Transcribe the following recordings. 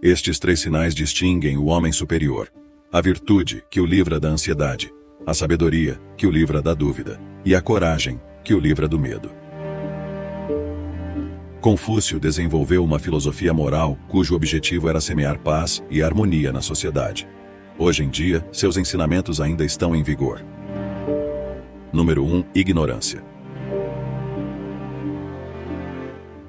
Estes 3 sinais distinguem o homem superior: a virtude, que o livra da ansiedade; a sabedoria, que o livra da dúvida; e a coragem, que o livra do medo. Confúcio desenvolveu uma filosofia moral cujo objetivo era semear paz e harmonia na sociedade. Hoje em dia, seus ensinamentos ainda estão em vigor. Número 1. Ignorância.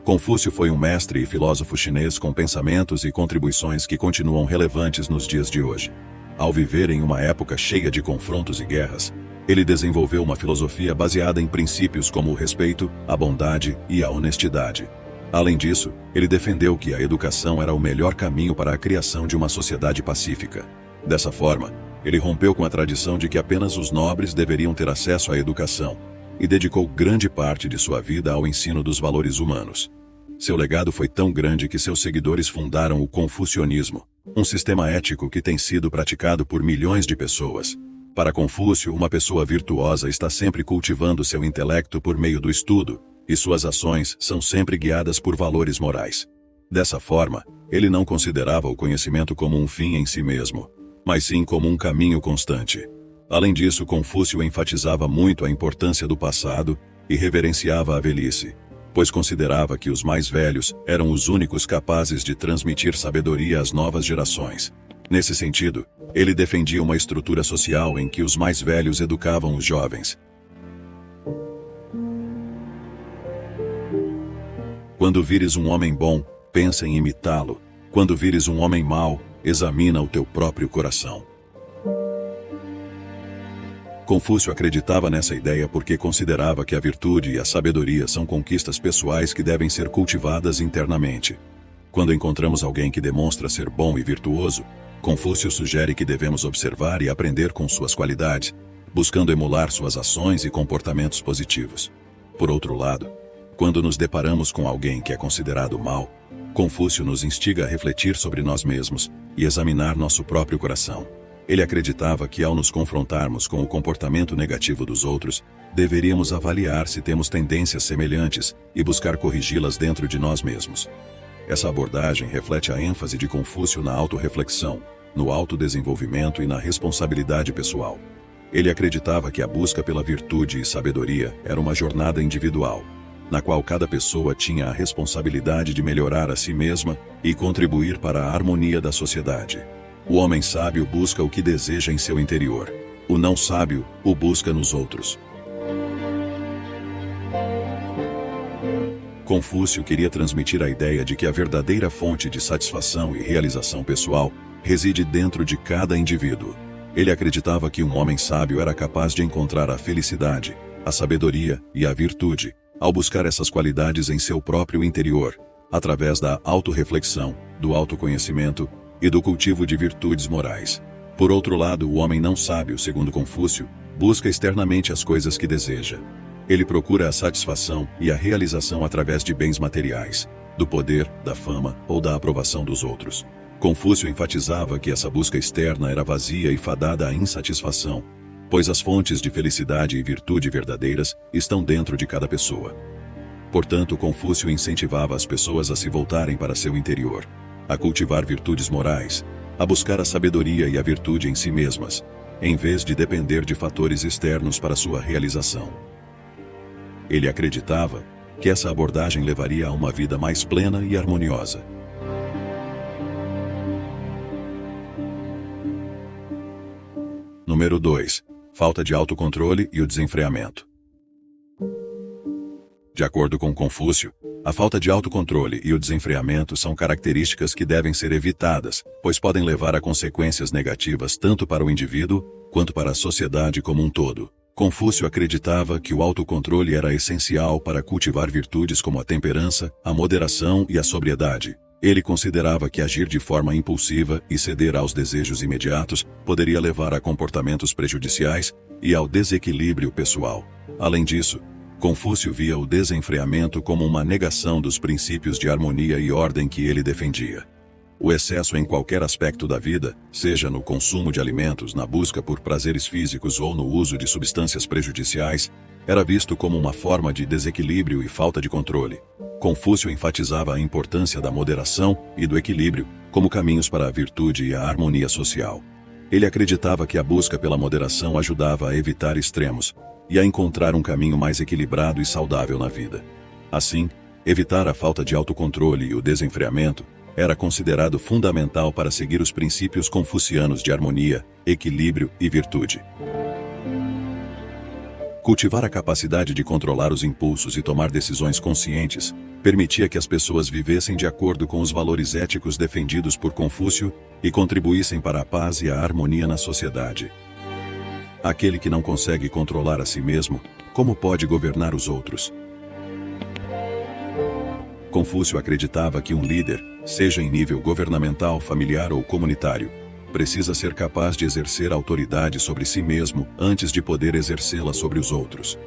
Confúcio foi um mestre e filósofo chinês com pensamentos e contribuições que continuam relevantes nos dias de hoje. Ao viver em uma época cheia de confrontos e guerras, ele desenvolveu uma filosofia baseada em princípios como o respeito, a bondade e a honestidade. Além disso, ele defendeu que a educação era o melhor caminho para a criação de uma sociedade pacífica. Dessa forma, ele rompeu com a tradição de que apenas os nobres deveriam ter acesso à educação, e dedicou grande parte de sua vida ao ensino dos valores humanos. Seu legado foi tão grande que seus seguidores fundaram o confucionismo, um sistema ético que tem sido praticado por milhões de pessoas. Para Confúcio, uma pessoa virtuosa está sempre cultivando seu intelecto por meio do estudo, e suas ações são sempre guiadas por valores morais. Dessa forma, ele não considerava o conhecimento como um fim em si mesmo, mas sim como um caminho constante. Além disso, Confúcio enfatizava muito a importância do passado e reverenciava a velhice, pois considerava que os mais velhos eram os únicos capazes de transmitir sabedoria às novas gerações. Nesse sentido, ele defendia uma estrutura social em que os mais velhos educavam os jovens. Quando vires um homem bom, pensa em imitá-lo. Quando vires um homem mau, examina o teu próprio coração. Confúcio acreditava nessa ideia porque considerava que a virtude e a sabedoria são conquistas pessoais que devem ser cultivadas internamente. Quando encontramos alguém que demonstra ser bom e virtuoso, Confúcio sugere que devemos observar e aprender com suas qualidades, buscando emular suas ações e comportamentos positivos. Por outro lado, quando nos deparamos com alguém que é considerado mau, Confúcio nos instiga a refletir sobre nós mesmos e examinar nosso próprio coração. Ele acreditava que ao nos confrontarmos com o comportamento negativo dos outros, deveríamos avaliar se temos tendências semelhantes e buscar corrigi-las dentro de nós mesmos. Essa abordagem reflete a ênfase de Confúcio na autorreflexão, no autodesenvolvimento e na responsabilidade pessoal. Ele acreditava que a busca pela virtude e sabedoria era uma jornada individual, na qual cada pessoa tinha a responsabilidade de melhorar a si mesma e contribuir para a harmonia da sociedade. O homem sábio busca o que deseja em seu interior. O não sábio o busca nos outros. Confúcio queria transmitir a ideia de que a verdadeira fonte de satisfação e realização pessoal reside dentro de cada indivíduo. Ele acreditava que um homem sábio era capaz de encontrar a felicidade, a sabedoria e a virtude, ao buscar essas qualidades em seu próprio interior, através da autorreflexão, do autoconhecimento e do cultivo de virtudes morais. Por outro lado, o homem não sábio, segundo Confúcio, busca externamente as coisas que deseja. Ele procura a satisfação e a realização através de bens materiais, do poder, da fama ou da aprovação dos outros. Confúcio enfatizava que essa busca externa era vazia e fadada à insatisfação, pois as fontes de felicidade e virtude verdadeiras estão dentro de cada pessoa. Portanto, Confúcio incentivava as pessoas a se voltarem para seu interior, a cultivar virtudes morais, a buscar a sabedoria e a virtude em si mesmas, em vez de depender de fatores externos para sua realização. Ele acreditava que essa abordagem levaria a uma vida mais plena e harmoniosa. Número 2. Falta de autocontrole e o desenfreamento. De acordo com Confúcio, a falta de autocontrole e o desenfreamento são características que devem ser evitadas, pois podem levar a consequências negativas tanto para o indivíduo quanto para a sociedade como um todo. Confúcio acreditava que o autocontrole era essencial para cultivar virtudes como a temperança, a moderação e a sobriedade. Ele considerava que agir de forma impulsiva e ceder aos desejos imediatos poderia levar a comportamentos prejudiciais e ao desequilíbrio pessoal. Além disso, Confúcio via o desenfreamento como uma negação dos princípios de harmonia e ordem que ele defendia. O excesso em qualquer aspecto da vida, seja no consumo de alimentos, na busca por prazeres físicos ou no uso de substâncias prejudiciais, era visto como uma forma de desequilíbrio e falta de controle. Confúcio enfatizava a importância da moderação e do equilíbrio como caminhos para a virtude e a harmonia social. Ele acreditava que a busca pela moderação ajudava a evitar extremos e a encontrar um caminho mais equilibrado e saudável na vida. Assim, evitar a falta de autocontrole e o desenfreamento era considerado fundamental para seguir os princípios confucianos de harmonia, equilíbrio e virtude. Cultivar a capacidade de controlar os impulsos e tomar decisões conscientes permitia que as pessoas vivessem de acordo com os valores éticos defendidos por Confúcio e contribuíssem para a paz e a harmonia na sociedade. Aquele que não consegue controlar a si mesmo, como pode governar os outros? Confúcio acreditava que um líder, seja em nível governamental, familiar ou comunitário, precisa ser capaz de exercer autoridade sobre si mesmo antes de poder exercê-la sobre os outros.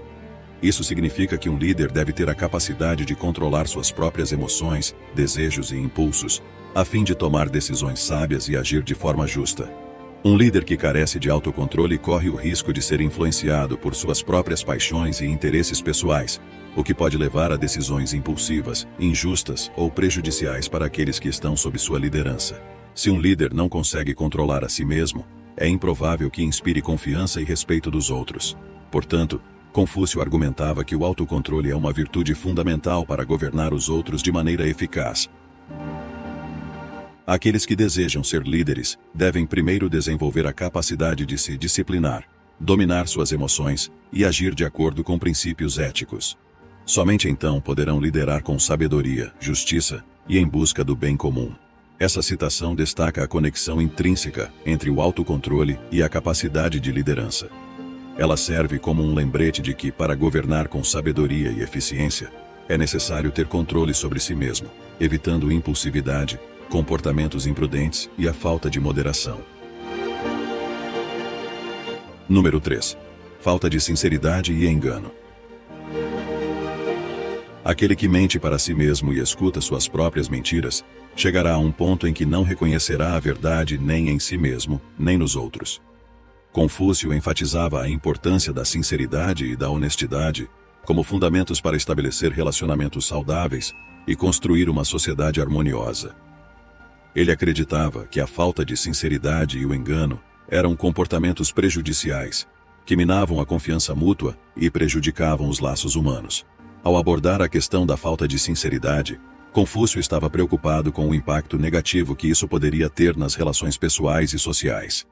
Isso significa que um líder deve ter a capacidade de controlar suas próprias emoções, desejos e impulsos, a fim de tomar decisões sábias e agir de forma justa. Um líder que carece de autocontrole corre o risco de ser influenciado por suas próprias paixões e interesses pessoais, o que pode levar a decisões impulsivas, injustas ou prejudiciais para aqueles que estão sob sua liderança. Se um líder não consegue controlar a si mesmo, é improvável que inspire confiança e respeito dos outros. Portanto, Confúcio argumentava que o autocontrole é uma virtude fundamental para governar os outros de maneira eficaz. Aqueles que desejam ser líderes devem primeiro desenvolver a capacidade de se disciplinar, dominar suas emoções e agir de acordo com princípios éticos. Somente então poderão liderar com sabedoria, justiça e em busca do bem comum. Essa citação destaca a conexão intrínseca entre o autocontrole e a capacidade de liderança. Ela serve como um lembrete de que, para governar com sabedoria e eficiência, é necessário ter controle sobre si mesmo, evitando impulsividade, comportamentos imprudentes e a falta de moderação. Número 3. Falta de sinceridade e engano. Aquele que mente para si mesmo e escuta suas próprias mentiras, chegará a um ponto em que não reconhecerá a verdade nem em si mesmo, nem nos outros. Confúcio enfatizava a importância da sinceridade e da honestidade como fundamentos para estabelecer relacionamentos saudáveis e construir uma sociedade harmoniosa. Ele acreditava que a falta de sinceridade e o engano eram comportamentos prejudiciais, que minavam a confiança mútua e prejudicavam os laços humanos. Ao abordar a questão da falta de sinceridade, Confúcio estava preocupado com o impacto negativo que isso poderia ter nas relações pessoais e sociais.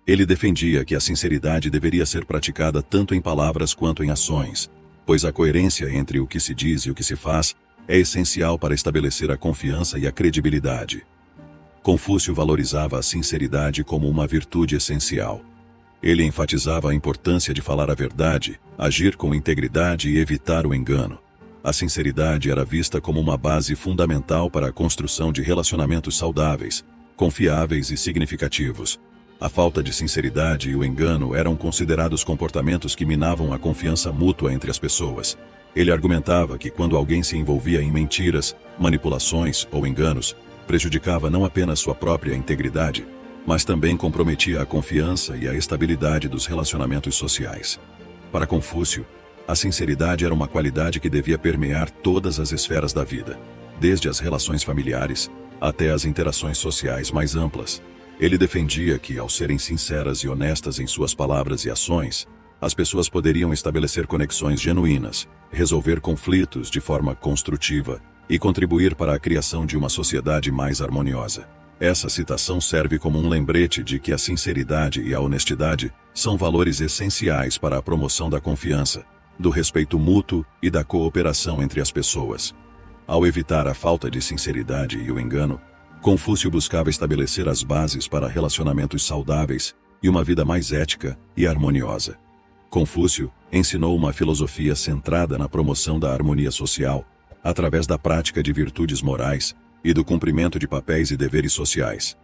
Ele defendia que a sinceridade deveria ser praticada tanto em palavras quanto em ações, pois a coerência entre o que se diz e o que se faz é essencial para estabelecer a confiança e a credibilidade. Confúcio valorizava a sinceridade como uma virtude essencial. Ele enfatizava a importância de falar a verdade, agir com integridade e evitar o engano. A sinceridade era vista como uma base fundamental para a construção de relacionamentos saudáveis, confiáveis e significativos. A falta de sinceridade e o engano eram considerados comportamentos que minavam a confiança mútua entre as pessoas. Ele argumentava que quando alguém se envolvia em mentiras, manipulações ou enganos, prejudicava não apenas sua própria integridade, mas também comprometia a confiança e a estabilidade dos relacionamentos sociais. Para Confúcio, a sinceridade era uma qualidade que devia permear todas as esferas da vida, desde as relações familiares até as interações sociais mais amplas. Ele defendia que, ao serem sinceras e honestas em suas palavras e ações, as pessoas poderiam estabelecer conexões genuínas, resolver conflitos de forma construtiva e contribuir para a criação de uma sociedade mais harmoniosa. Essa citação serve como um lembrete de que a sinceridade e a honestidade são valores essenciais para a promoção da confiança, do respeito mútuo e da cooperação entre as pessoas. Ao evitar a falta de sinceridade e o engano, Confúcio buscava estabelecer as bases para relacionamentos saudáveis e uma vida mais ética e harmoniosa. Confúcio ensinou uma filosofia centrada na promoção da harmonia social, através da prática de virtudes morais e do cumprimento de papéis e deveres sociais.